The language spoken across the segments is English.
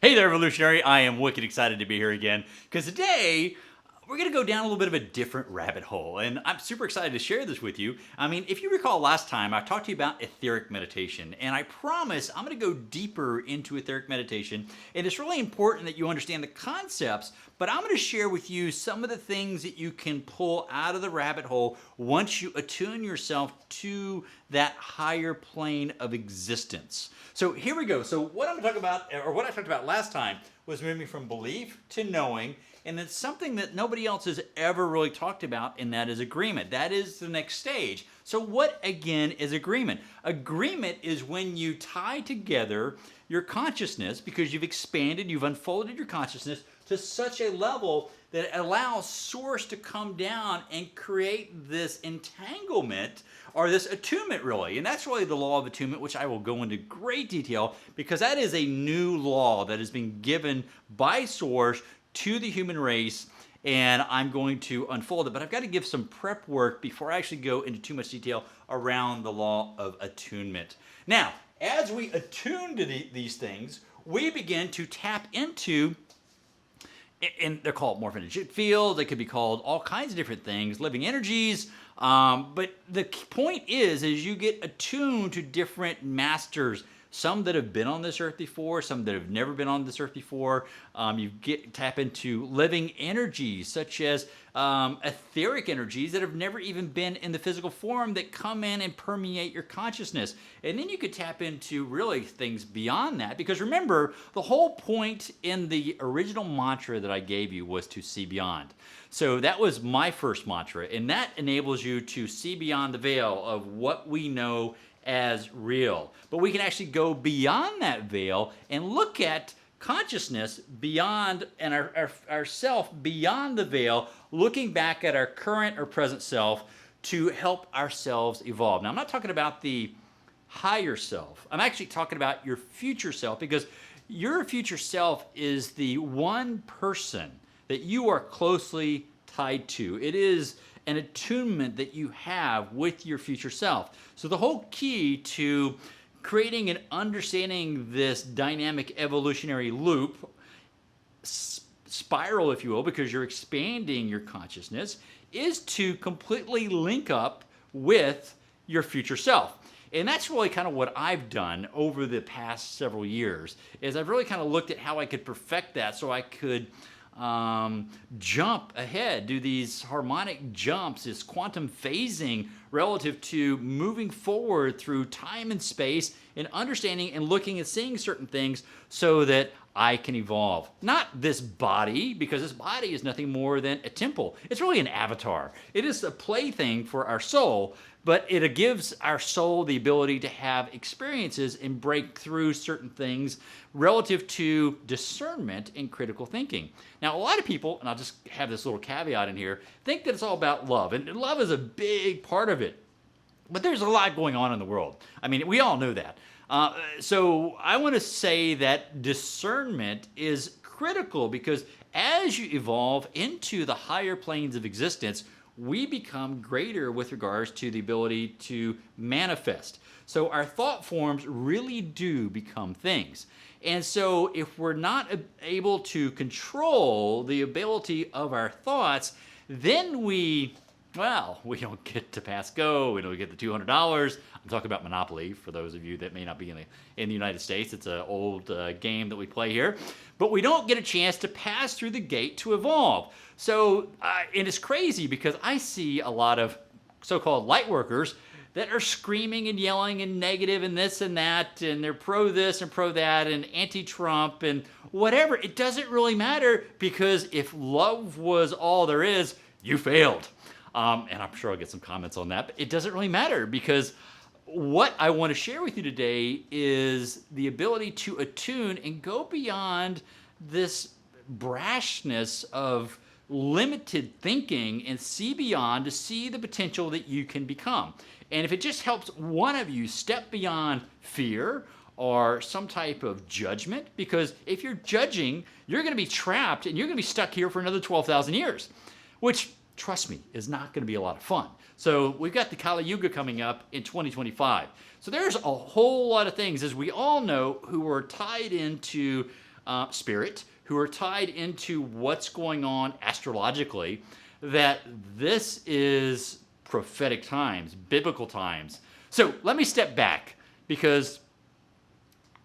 Hey there, Evolutionary. I am wicked excited to be here again because today we're going to go down a little bit of a different rabbit hole, and I'm super excited to share this with you. I mean, if you recall last time, I talked to you about etheric meditation, and I promise I'm going to go deeper into etheric meditation, and it's really important that you understand the concepts, but I'm going to share with you some of the things that you can pull out of the rabbit hole once you attune yourself to that higher plane of existence. So here we go. So what I'm going to talk about, or what I talked about last time, was moving from belief to knowing, and it's something that nobody else has ever really talked about, and that is agreement. That is the next stage. So what, again, is agreement? Agreement is when you tie together your consciousness, because you've expanded, you've unfolded your consciousness to such a level that it allows source to come down and create this entanglement, or this attunement, really. And that's really the law of attunement, which I will go into great detail, because that is a new law that has been given by source to the human race, and I'm going to unfold it. But I've got to give some prep work before I actually go into too much detail around the law of attunement. Now, as we attune to these things, we begin to tap into, and they're called morphogenetic fields, they could be called all kinds of different things, living energies, but the point is you get attuned to different masters, some that have been on this earth before, some that have never been on this earth before. You tap into living energies, such as etheric energies that have never even been in the physical form, that come in and permeate your consciousness. And then you could tap into really things beyond that, because remember, the whole point in the original mantra that I gave you was to see beyond. So that was my first mantra, and that enables you to see beyond the veil of what we know as real. But we can actually go beyond that veil and look at consciousness beyond, and our self beyond the veil, looking back at our current or present self to help ourselves evolve. Now, I'm not talking about the higher self. I'm actually talking about your future self, because your future self is the one person that you are closely tied to. It is an attunement that you have with your future self. So the whole key to creating and understanding this dynamic evolutionary loop, spiral, if you will, because you're expanding your consciousness, is to completely link up with your future self. And that's really kind of what I've done over the past several years, is I've really kind of looked at how I could perfect that so I could jump ahead, do these harmonic jumps, this quantum phasing relative to moving forward through time and space, and understanding and looking and seeing certain things so that I can evolve. Not this body, because this body is nothing more than a temple. It's really an avatar. It is a plaything for our soul, but it gives our soul the ability to have experiences and break through certain things relative to discernment and critical thinking. Now, a lot of people, and I'll just have this little caveat in here, think that it's all about love, and love is a big part of it. But there's a lot going on in the world. I mean, we all know that. So I want to say that discernment is critical, because as you evolve into the higher planes of existence, we become greater with regards to the ability to manifest. So our thought forms really do become things. And so if we're not able to control the ability of our thoughts, then we don't get to pass go, we don't get the $200. I'm talking about Monopoly, for those of you that may not be in the United States. It's an old game that we play here. But we don't get a chance to pass through the gate to evolve. So, and it's crazy, because I see a lot of so-called light workers that are screaming and yelling and negative and this and that, and they're pro this and pro that and anti-Trump and whatever. It doesn't really matter, because if love was all there is, you failed. And I'm sure I'll get some comments on that, but it doesn't really matter, because what I want to share with you today is the ability to attune and go beyond this brashness of limited thinking and see beyond, to see the potential that you can become. And if it just helps one of you step beyond fear or some type of judgment, because if you're judging, you're going to be trapped and you're going to be stuck here for another 12,000 years, which, trust me, is not going to be a lot of fun. So we've got the Kali Yuga coming up in 2025. So there's a whole lot of things, as we all know, who are tied into spirit, who are tied into what's going on astrologically, that this is prophetic times, biblical times. So let me step back because,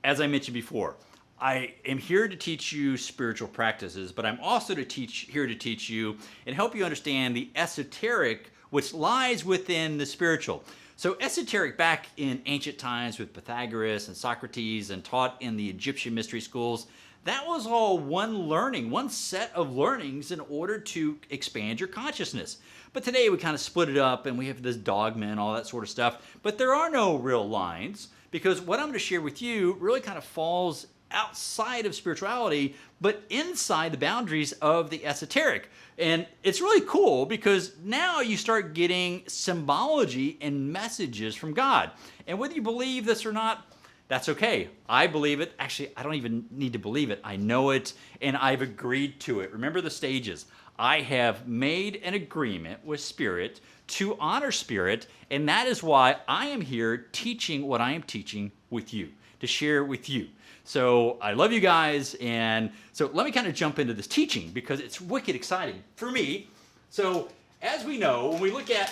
as I mentioned before, I am here to teach you spiritual practices, but I'm also here to teach you and help you understand the esoteric, which lies within the spiritual. So esoteric back in ancient times with Pythagoras and Socrates and taught in the Egyptian mystery schools, that was all one set of learnings in order to expand your consciousness. But today we kind of split it up and we have this dogma and all that sort of stuff. But there are no real lines because what I'm going to share with you really kind of falls outside of spirituality, but inside the boundaries of the esoteric. And it's really cool because now you start getting symbology and messages from God. And whether you believe this or not, that's okay. I believe it. Actually, I don't even need to believe it. I know it, and I've agreed to it. Remember the stages. I have made an agreement with Spirit to honor Spirit, and that is why I am here teaching what I am teaching with you, to share with you. So I love you guys, and so let me kind of jump into this teaching because it's wicked exciting for me. So as we know, when we look at,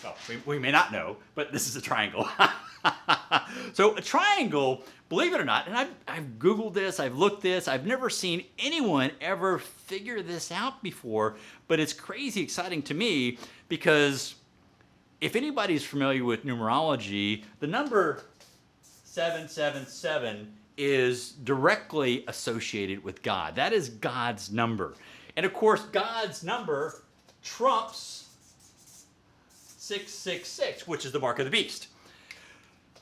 well, we may not know, but this is a triangle. So a triangle, believe it or not, and I've Googled this, I've looked this, I've never seen anyone ever figure this out before, but it's crazy exciting to me because if anybody's familiar with numerology, the number 777 is directly associated with God. That is God's number. And of course, God's number trumps 666, which is the mark of the beast.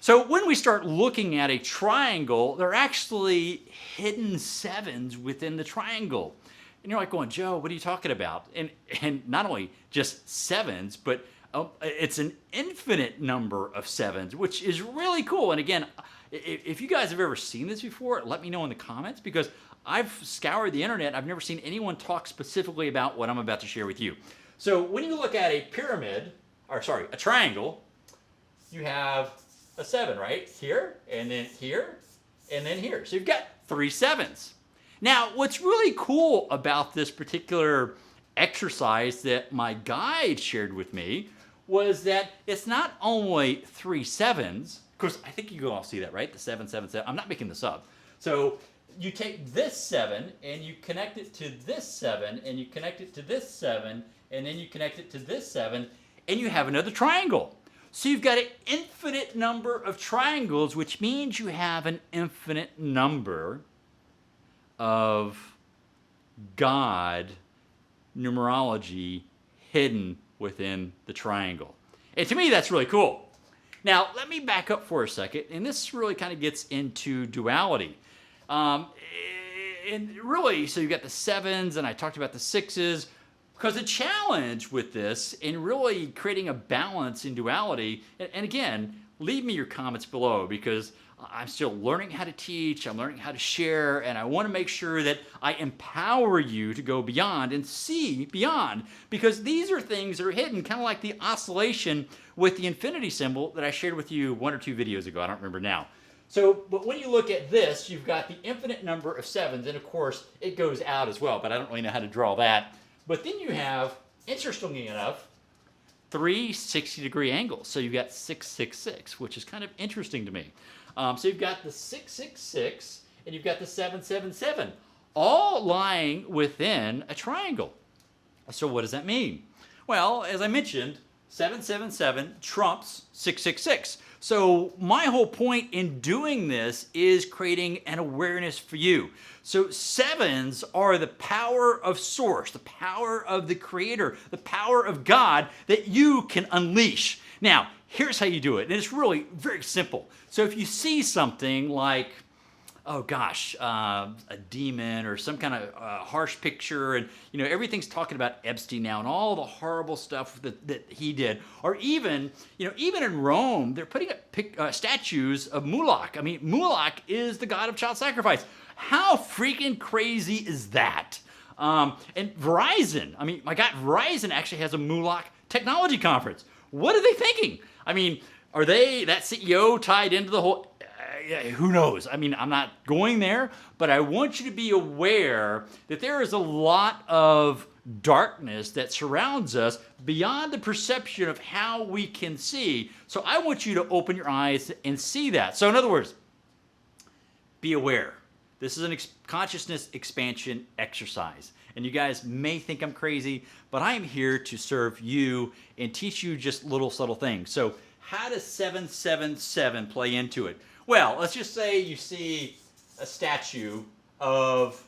So when we start looking at a triangle, there are actually hidden sevens within the triangle. And you're like going, Joe, what are you talking about? And not only just sevens, but it's an infinite number of sevens, which is really cool. And again, if you guys have ever seen this before, let me know in the comments because I've scoured the internet. I've never seen anyone talk specifically about what I'm about to share with you. So when you look at a pyramid, or sorry, a triangle, you have a 7 right here, and then here, and then here. So you've got 3 sevens. Now, what's really cool about this particular exercise that my guide shared with me was that it's not only 3 sevens. Of course, I think you can all see that, right? The 777. I'm not making this up. So you take this 7 and you connect it to this 7 and you connect it to this 7 and then you connect it to this 7 and you have another triangle. So you've got an infinite number of triangles, which means you have an infinite number of God numerology hidden within the triangle. And to me, that's really cool. Now, let me back up for a second, and this really kind of gets into duality. And really, so you've got the 7s, and I talked about the 6s, because the challenge with this in really creating a balance in duality, and again, leave me your comments below because I'm still learning how to teach, I'm learning how to share, and I want to make sure that I empower you to go beyond and see beyond, because these are things that are hidden, kind of like the oscillation with the infinity symbol that I shared with you 1 or 2 videos ago. I don't remember now. So, but when you look at this, you've got the infinite number of 7s, and of course, it goes out as well, but I don't really know how to draw that. But then you have, interestingly enough, 3 60-degree angles. So you've got 666, which is kind of interesting to me. So you've got the 666 and you've got the 777, all lying within a triangle. So what does that mean? Well, as I mentioned, 777 trumps 666. So my whole point in doing this is creating an awareness for you. So 7s are the power of source, the power of the creator, the power of God that you can unleash. Now, here's how you do it. And it's really very simple. So if you see something like, oh gosh, a demon or some kind of harsh picture, and you know everything's talking about Epstein now and all the horrible stuff that he did, or even even in Rome they're putting up statues of Moloch. I mean, Moloch is the god of child sacrifice. How freaking crazy is that? And Verizon, I mean, my God, Verizon actually has a Moloch technology conference. What are they thinking? I mean, are they, that CEO, tied into the whole who knows? I mean, I'm not going there, but I want you to be aware that there is a lot of darkness that surrounds us beyond the perception of how we can see. So I want you to open your eyes and see that. So in other words, be aware. This is a consciousness expansion exercise. And you guys may think I'm crazy, but I am here to serve you and teach you just little subtle things. So how does 777 play into it? Well, let's just say you see a statue of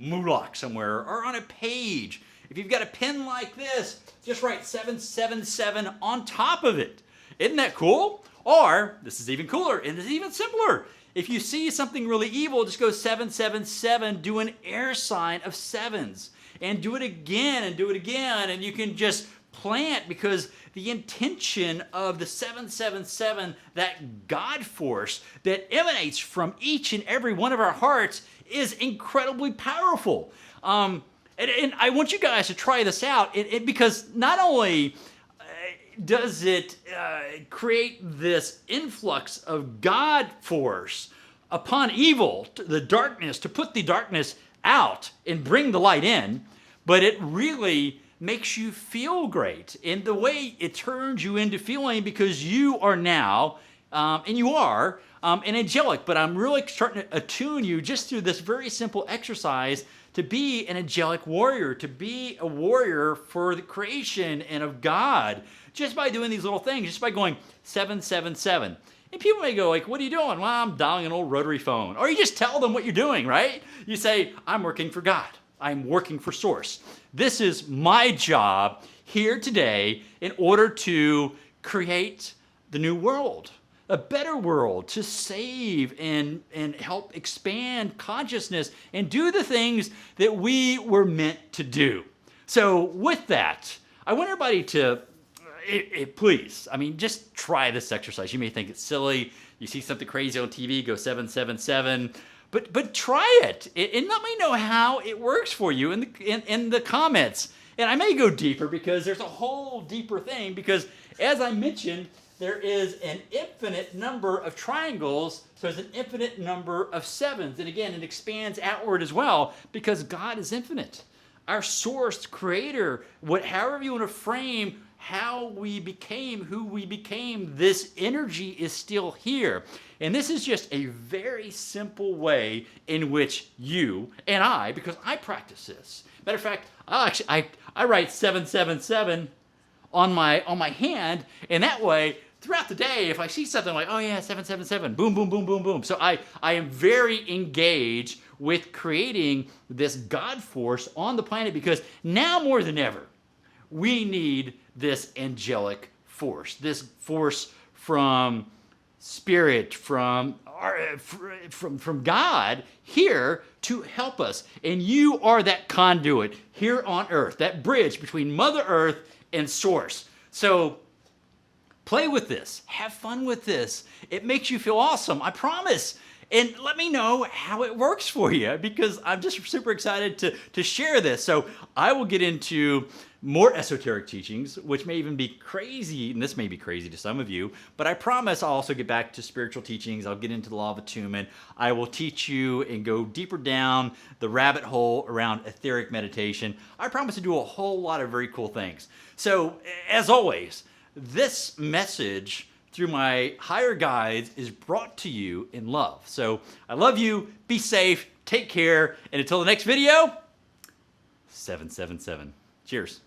Mulak somewhere or on a page. If you've got a pen like this, just write 777 on top of it. Isn't that cool? Or, this is even cooler and it's even simpler. If you see something really evil, just go 777, do an air sign of sevens. And do it again and do it again. And you can just plant, because the intention of the 777, that God force that emanates from each and every one of our hearts, is incredibly powerful. And I want you guys to try this out, because not only does it create this influx of God force upon evil, the darkness, to put the darkness out and bring the light in, but it really makes you feel great in the way it turns you into feeling, because you are now, and you are, an angelic. But I'm really starting to attune you just through this very simple exercise to be an angelic warrior, to be a warrior for the creation and of God, just by doing these little things, just by going 777. And people may go like, what are you doing? Well, I'm dialing an old rotary phone. Or you just tell them what you're doing, right? You say, I'm working for God. I'm working for Source. This is my job here today in order to create the new world, a better world, to save and help expand consciousness and do the things that we were meant to do. So with that, I want everybody to, please, I mean, just try this exercise. You may think it's silly. You see something crazy on TV, go 777. But try it and let me know how it works for you in the comments. And I may go deeper, because there's a whole deeper thing, because as I mentioned, there is an infinite number of triangles, so there's an infinite number of sevens. And again, it expands outward as well, because God is infinite. Our source, creator, however you want to frame how we became who we became, this energy is still here. And this is just a very simple way in which you and I, because I practice this. Matter of fact, I write 777 on my hand, and that way, throughout the day, if I see something like, oh yeah, 777, boom, boom, boom, boom, boom. So I am very engaged with creating this God force on the planet, because now more than ever, we need this angelic force, this force from Spirit, from God here to help us. And you are that conduit here on Earth, that bridge between Mother Earth and Source. So play with this. Have fun with this. It makes you feel awesome, I promise. And let me know how it works for you, because I'm just super excited to share this. So I will get into more esoteric teachings, which may even be crazy, and this may be crazy to some of you, but I promise I'll also get back to spiritual teachings. I'll get into the law of attunement. I will teach you and go deeper down the rabbit hole around etheric meditation. I promise to do a whole lot of very cool things. So, as always, this message through my higher guides is brought to you in love. So, I love you, be safe, take care, and until the next video, 777. Cheers.